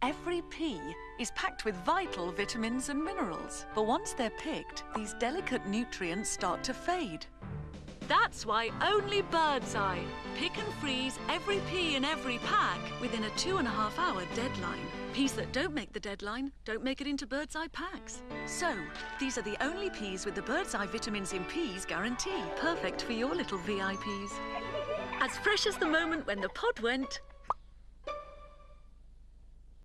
Every pea is packed with vital vitamins and minerals. But once they're picked, these delicate nutrients start to fade. That's why only Birdseye. Pick and freeze every pea in every pack within a 2.5-hour deadline. Peas that don't make the deadline don't make it into Birdseye packs. So, these are the only peas with the Birdseye vitamins in peas guarantee. Perfect for your little VIPs. As fresh as the moment when the pod went,